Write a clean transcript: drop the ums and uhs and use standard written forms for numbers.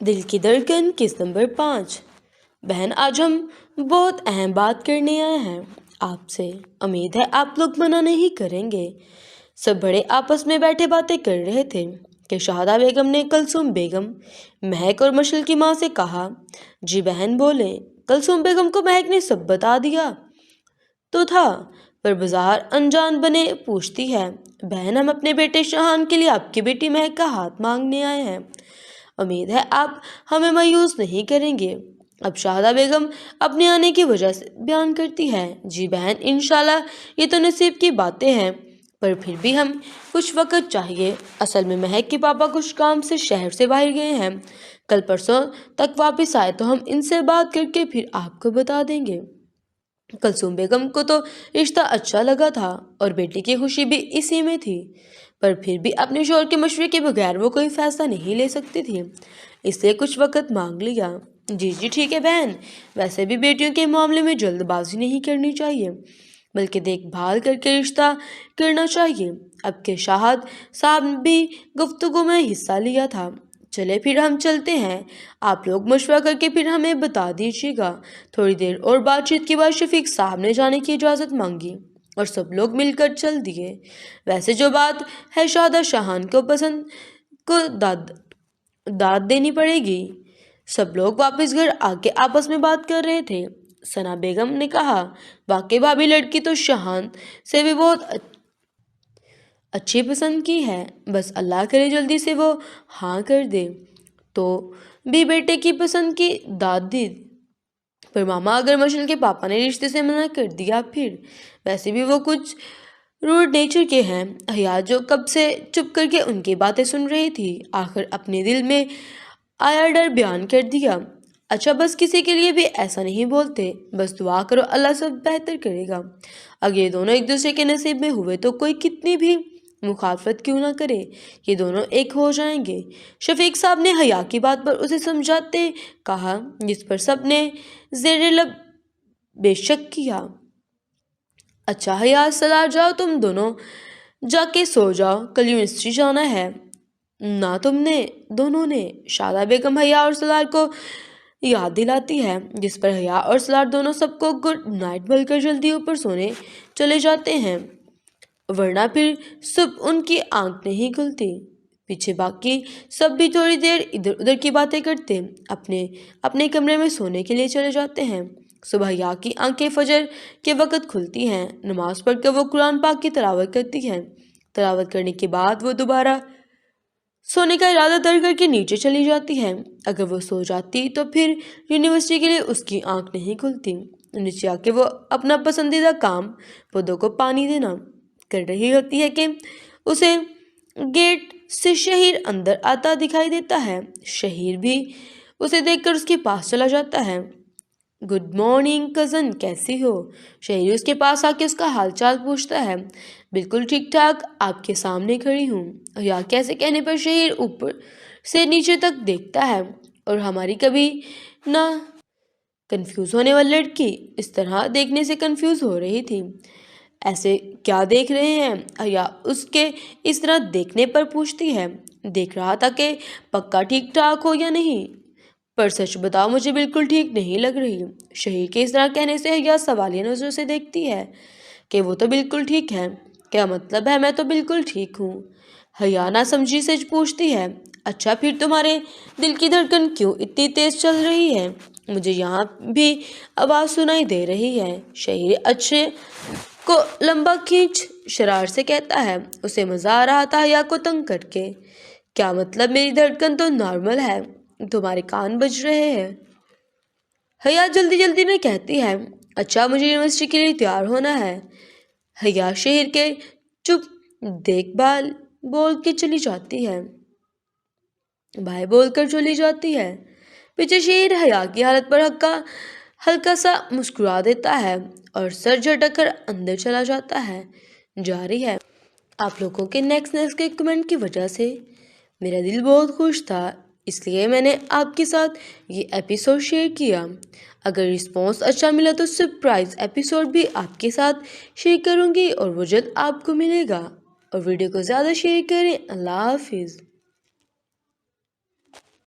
दिल की धड़कन किस नंबर 5। बहन, आज हम बहुत अहम बात करने आए हैं आपसे। उम्मीद है आप लोग मना नहीं करेंगे। सब बड़े आपस में बैठे बातें कर रहे थे कि शाहदा बेगम ने कुलसूम बेगम, महक और मशल की माँ से कहा। जी बहन बोले। कुलसूम बेगम को महक ने सब बता दिया तो था, पर बाजार अनजान बने पूछती है, बहन हम अपने बेटे शाहान के लिए आपकी बेटी महक का हाथ मांगने आए हैं। उम्मीद है आप हमें मायूस नहीं करेंगे। अब शाहदा बेगम अपने आने की वजह से बयान करती है। जी बहन, इंशाल्लाह ये तो नसीब की बातें हैं, पर फिर भी हम कुछ वक्त चाहिए। असल में महक के पापा कुछ काम से शहर से बाहर गए हैं। कल परसों तक वापस आए तो हम इनसे बात करके फिर आपको बता देंगे। कुलसूम बेगम को तो रिश्ता अच्छा लगा था और बेटी की खुशी भी इसी में थी, पर फिर भी अपने शौहर के मशवरे के बगैर वो कोई फैसला नहीं ले सकती थी, इसलिए कुछ वक्त मांग लिया। जी ठीक है बहन, वैसे भी बेटियों के मामले में जल्दबाजी नहीं करनी चाहिए, बल्कि देखभाल करके रिश्ता करना चाहिए। अब के शाहद साहब भी गुफ्तगू में हिस्सा लिया था। चले फिर हम चलते हैं, आप लोग मशवरा करके फिर हमें बता दीजिएगा। थोड़ी देर और बातचीत के बाद शफीक साहब ने जाने की इजाज़त मांगी और सब लोग मिलकर चल दिए। वैसे जो बात है शाहदा शाहान को पसंद को दाद देनी पड़ेगी। सब लोग वापस घर आके आपस में बात कर रहे थे। सना बेगम ने कहा, वाकई भाभी लड़की तो शाहान से भी बहुत अच्छी पसंद की है, बस अल्लाह करे जल्दी से वो हाँ कर दे। तो भी बेटे की पसंद की दाद दी, पर मामा अगर मशल के पापा ने रिश्ते से मना कर दिया फिर? वैसे भी वो कुछ रूड नेचर के हैं। हया जो कब से चुप करके उनकी बातें सुन रही थी, आखिर अपने दिल में आया डर बयान कर दिया। अच्छा, बस किसी के लिए भी ऐसा नहीं बोलते, बस दुआ करो अल्लाह सब बेहतर करेगा। अगर ये दोनों एक दूसरे के नसीब में हुए तो कोई कितनी भी मुखालफत क्यों ना करे, ये दोनों एक हो जाएंगे। शफीक साहब ने हया की बात पर उसे समझाते कहा, जिस पर सब ने जेर लब बेशक किया। अच्छा हया, सलार जाओ तुम दोनों, जाके सो जाओ, कल यूनिवर्सिटी जाना है ना तुमने दोनों ने। शादा बेगम हया और सलार को याद दिलाती है, जिस पर हया और सलार दोनों सबको गुड नाइट बोलकर जल्दी ऊपर सोने चले जाते हैं, वरना फिर सुबह उनकी आंख नहीं खुलती। पीछे बाकी सब भी थोड़ी देर इधर उधर की बातें करते अपने अपने कमरे में सोने के लिए चले जाते हैं। सुबह या की आंखें फजर के वक्त खुलती हैं। नमाज पढ़कर वो कुरान पाक की तिलावत करती हैं। तिलावत करने के बाद वो दोबारा सोने का इरादा दर करके नीचे चली जाती है। अगर वो सो जाती तो फिर यूनिवर्सिटी के लिए उसकी आंख नहीं खुलती। नीचे आके वो अपना पसंदीदा काम, पौधों को पानी देना, कर रही होती है कि उसे गेट से शहीर अंदर आता दिखाई देता है। शहीर भी उसे देखकर उसके पास चला जाता है। गुड मॉर्निंग कज़न, कैसी हो? शहीर उसके पास आके उसका हालचाल पूछता है। बिल्कुल ठीक ठाक, आपके सामने खड़ी हूँ। या कैसे कहने पर शहीर ऊपर से नीचे तक देखता है और हमारी कभी ना कंफ्यूज होने वाली लड़की इस तरह देखने से कंफ्यूज हो रही थी। ऐसे क्या देख रहे हैं? या उसके इस तरह देखने पर पूछती है। देख रहा था कि पक्का ठीक ठाक हो या नहीं, पर सच बताओ मुझे बिल्कुल ठीक नहीं लग रही। शहीर के इस तरह कहने से हया सवालिया नजरों से देखती है कि वो तो बिल्कुल ठीक है, क्या मतलब है मैं तो बिल्कुल ठीक हूँ? हया ना समझी से पूछती है, अच्छा फिर तुम्हारे दिल की धड़कन क्यों इतनी तेज चल रही है? मुझे यहाँ भी आवाज़ सुनाई दे रही है। शहीर अच्छे को लंबा खींच शरार से कहता है। उसे मजा आ रहा था हया को तंग करके। क्या मतलब? मेरी धड़कन तो नॉर्मल है, तुम्हारे कान बज रहे हैं। हया जल्दी जल्दी में कहती है, अच्छा मुझे यूनिवर्सिटी के लिए तैयार होना है। हया शहीर के चुप देखभाल बोल के चली जाती है, बाय बोलकर चली जाती है। पीछे शहीर हया की हालत पर हल्का सा मुस्कुरा देता है और सर झटक कर अंदर चला जाता है। जारी है। आप लोगों के नेक्स्ट के कमेंट की वजह से मेरा दिल बहुत खुश था, इसलिए मैंने आपके साथ ये एपिसोड शेयर किया। अगर रिस्पॉन्स अच्छा मिला तो सरप्राइज एपिसोड भी आपके साथ शेयर करूँगी और वो जल्द आपको मिलेगा। और वीडियो को ज़्यादा शेयर करें। अल्लाह हाफिज़।